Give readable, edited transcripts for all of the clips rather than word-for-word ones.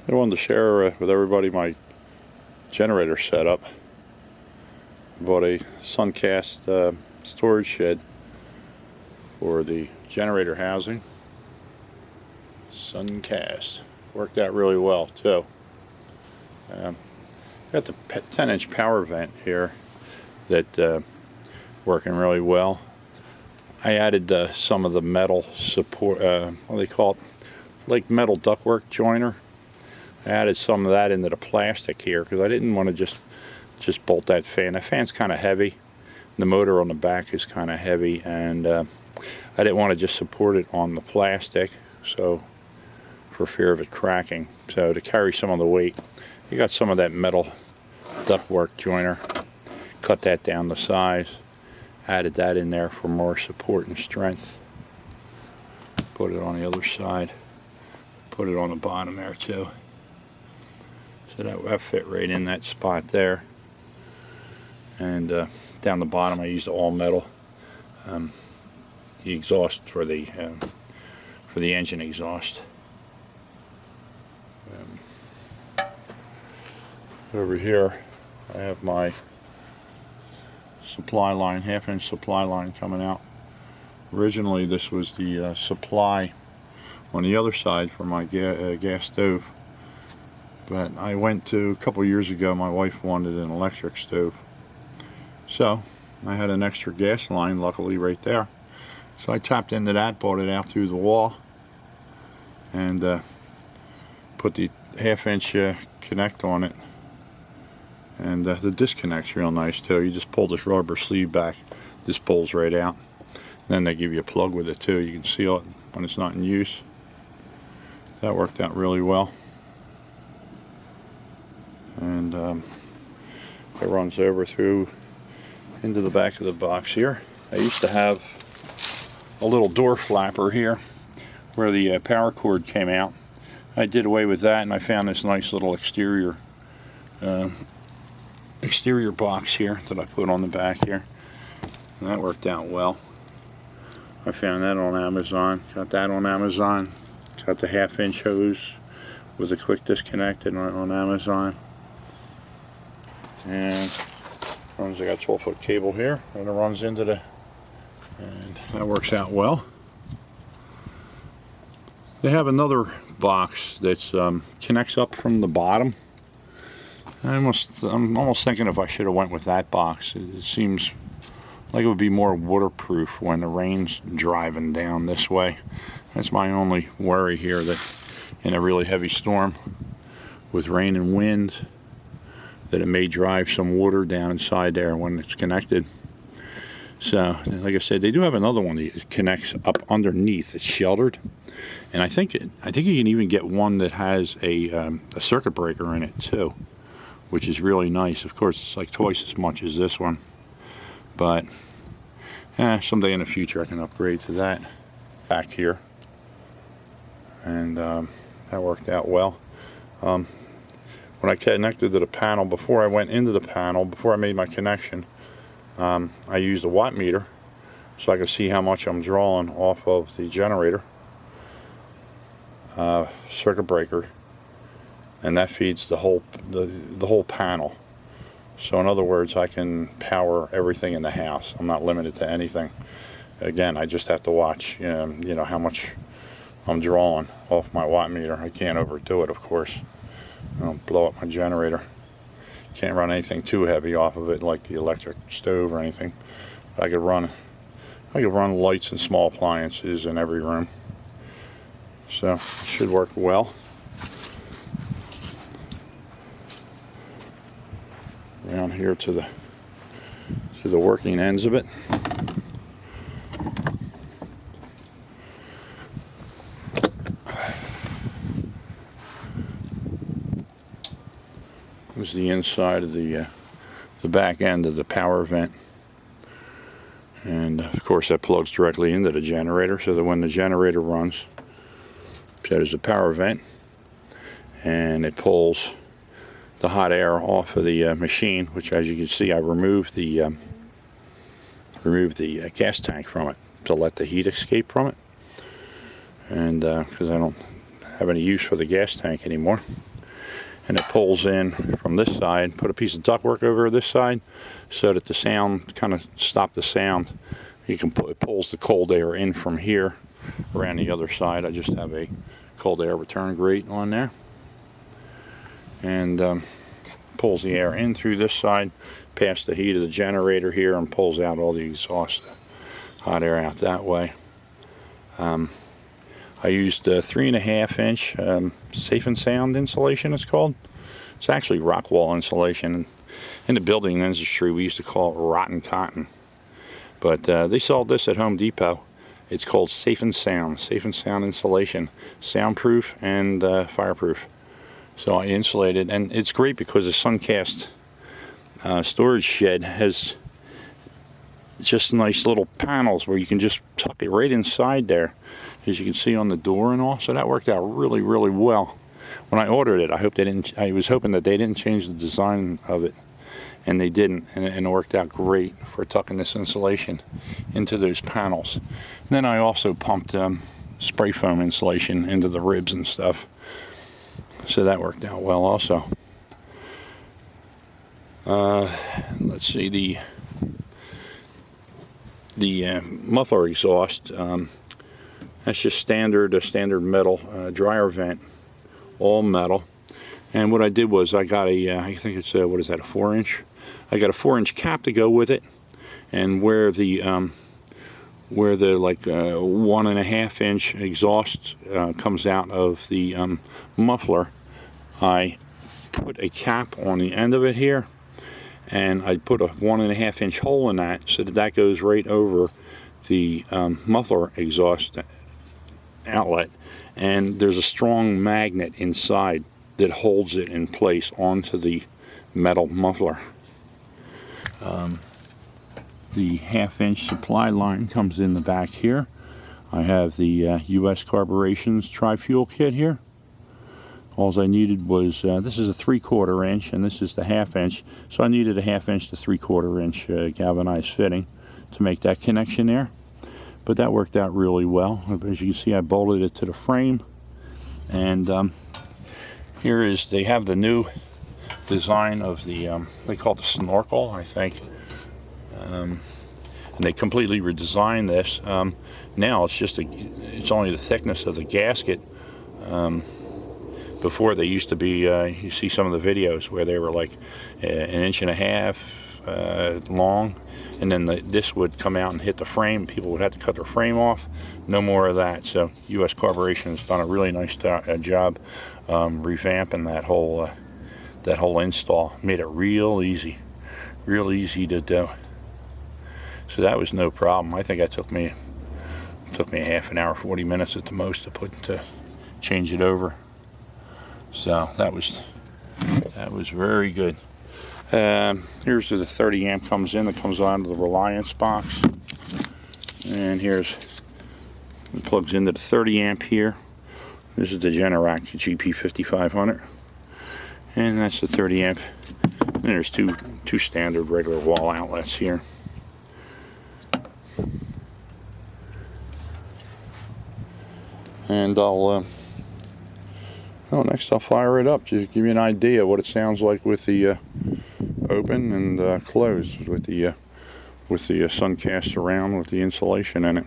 I wanted to share with everybody my generator setup. Bought a Suncast storage shed for the generator housing. Suncast worked out really well too. Got the 10-inch power vent here that working really well. I added some of the metal support, what do they call it, like metal ductwork joiner. I added some of that into the plastic here because I didn't want to just bolt that fan. That fan's kind of heavy. The motor on the back is kind of heavy, and I didn't want to just support it on the plastic, so for fear of it cracking. So to carry some of the weight, you got some of that metal ductwork joiner. Cut that down to size. Added that in there for more support and strength. Put it on the other side. Put it on the bottom there too. So that fit right in that spot there. And down the bottom I used all metal. The exhaust for the engine exhaust. Over here I have my supply line, half-inch supply line coming out. Originally this was the supply on the other side for my gas stove, but I went to a couple years ago, my wife wanted an electric stove, so I had an extra gas line luckily right there, so I tapped into that, bought it out through the wall, and put the half-inch connect on it. And the disconnect's real nice too. You just pull this rubber sleeve back, this pulls right out. Then they give you a plug with it too. You can seal it when it's not in use. That worked out really well. And it runs over through into the back of the box here. I used to have a little door flapper here where the power cord came out. I did away with that, and I found this nice little exterior box here that I put on the back here, and that worked out well. I found that on Amazon. Got that on Amazon. Got the half-inch hose with a quick disconnect on Amazon. And I got 12-foot cable here, and it runs into the, and that works out well. They have another box that's connects up from the bottom. I'm almost thinking if I should have went with that box. It seems like it would be more waterproof when the rain's driving down this way. That's my only worry here, that in a really heavy storm with rain and wind, that it may drive some water down inside there when it's connected. So, like I said, they do have another one that connects up underneath. It's sheltered, and I think you can even get one that has a circuit breaker in it too, which is really nice. Of course, it's like twice as much as this one, but someday in the future I can upgrade to that. Back here, and that worked out well. When I connected to the panel, before I went into the panel, before I made my connection, I used a watt meter so I could see how much I'm drawing off of the generator, circuit breaker, and that feeds the whole panel. So in other words, I can power everything in the house. I'm not limited to anything. Again, I just have to watch, you know how much I'm drawing off my watt meter. I can't overdo it, of course. I don't blow up my generator. Can't run anything too heavy off of it, like the electric stove or anything. I could run lights and small appliances in every room. So it should work well. Around here to the working ends of it. This is the inside of the back end of the power vent, and of course that plugs directly into the generator, so that when the generator runs, that is the power vent, and it pulls the hot air off of the machine, which, as you can see, I removed the gas tank from it to let the heat escape from it, and because I don't have any use for the gas tank anymore. and it pulls in from this side. Put a piece of ductwork over this side so that the sound, kind of stop the sound. You can put, it pulls the cold air in from here around the other side. I just have a cold air return grate on there, and pulls the air in through this side, past the heat of the generator here, and pulls out all the exhaust hot air out that way. I used a 3.5 inch Safe and Sound insulation, it's called. It's actually Rockwool insulation. In the building industry, we used to call it rotten cotton. But they sold this at Home Depot. It's called Safe and Sound insulation, soundproof and fireproof. So I insulated, and it's great because the Suncast storage shed has just nice little panels where you can just tuck it right inside there, as you can see on the door and all. So that worked out really, really well. When I ordered it, I was hoping that they didn't change the design of it, and they didn't, and it worked out great for tucking this insulation into those panels. And then I also pumped spray foam insulation into the ribs and stuff, so that worked out well also. Let's see, the muffler exhaust, that's just a standard metal dryer vent, all metal. And what I did was I got I think it's what is that, a 4-inch? I got a 4-inch cap to go with it, and where the like 1.5 inch exhaust comes out of the muffler, I put a cap on the end of it here, and I put a 1.5 inch hole in that so that goes right over the muffler exhaust outlet, and there's a strong magnet inside that holds it in place onto the metal muffler. The 1/2 inch supply line comes in the back here. I have the US Carburetions tri-fuel kit here. All I needed was, this is a 3/4 inch and this is the 1/2 inch, so I needed a 1/2 inch to 3/4 inch galvanized fitting to make that connection there. But that worked out really well. As you can see, I bolted it to the frame, and here is, they have the new design of the, they call it the snorkel, I think. And they completely redesigned this. Now it's only the thickness of the gasket. Before, they used to be, you see some of the videos where they were like 1.5 inches long, and then this would come out and hit the frame. People would have to cut their frame off. No more of that. So US Carburation has done a really nice job revamping that whole install. Made it real easy to do. So that was no problem. I think that took me a half an hour, 40 minutes at the most to change it over. So that was very good. Here's where the 30 amp comes in. It comes onto the Reliance box, and it plugs into the 30 amp here. This is the Generac GP5500, and that's the 30 amp. And there's two standard regular wall outlets here. And next I'll fire it up to give you an idea what it sounds like with the open and closed, with the Suncast surround with the insulation in it.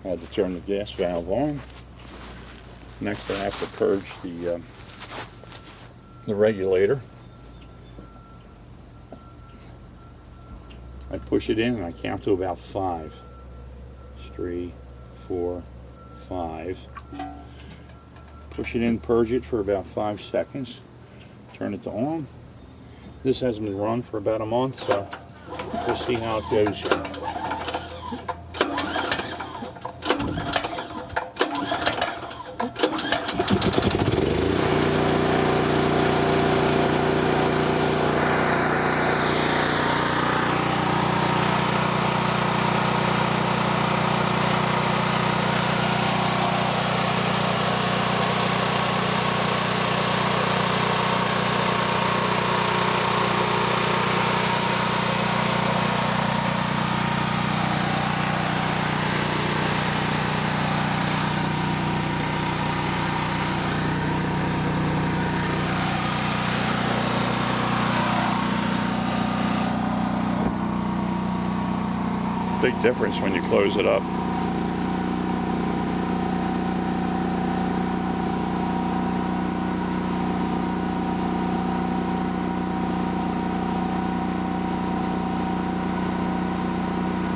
I had to turn the gas valve on. Next I have to purge the regulator. I push it in and I count to about 5. 3, 4, 5. Push it in, purge it for about 5 seconds. Turn it to on. This hasn't been run for about a month, so we'll see how it goes here. big difference when you close it up.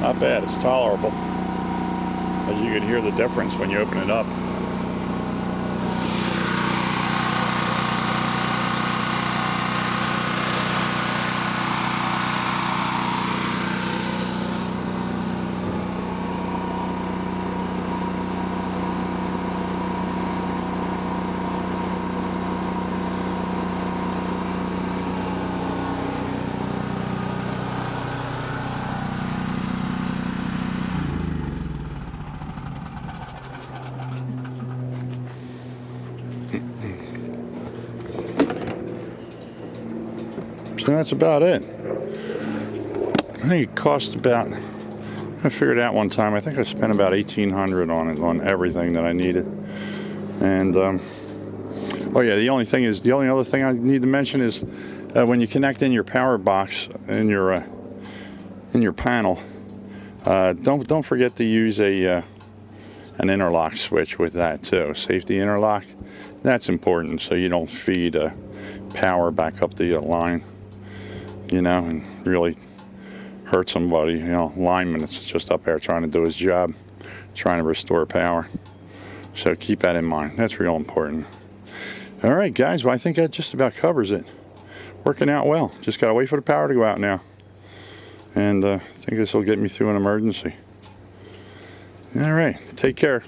Not bad, it's tolerable. As you can hear the difference when you open it up. So that's about it. I think it cost about, I figured out one time, I think I spent about $1,800 on it, on everything that I needed. And, oh yeah, the only other thing I need to mention is when you connect in your power box in your panel, don't forget to use an interlock switch with that too, safety interlock. That's important so you don't feed power back up the line, and really hurt somebody. Lineman that's just up there trying to do his job, trying to restore power. So keep that in mind. That's real important. All right, guys. Well, I think that just about covers it. Working out well. Just got to wait for the power to go out now. And I think this will get me through an emergency. All right. Take care.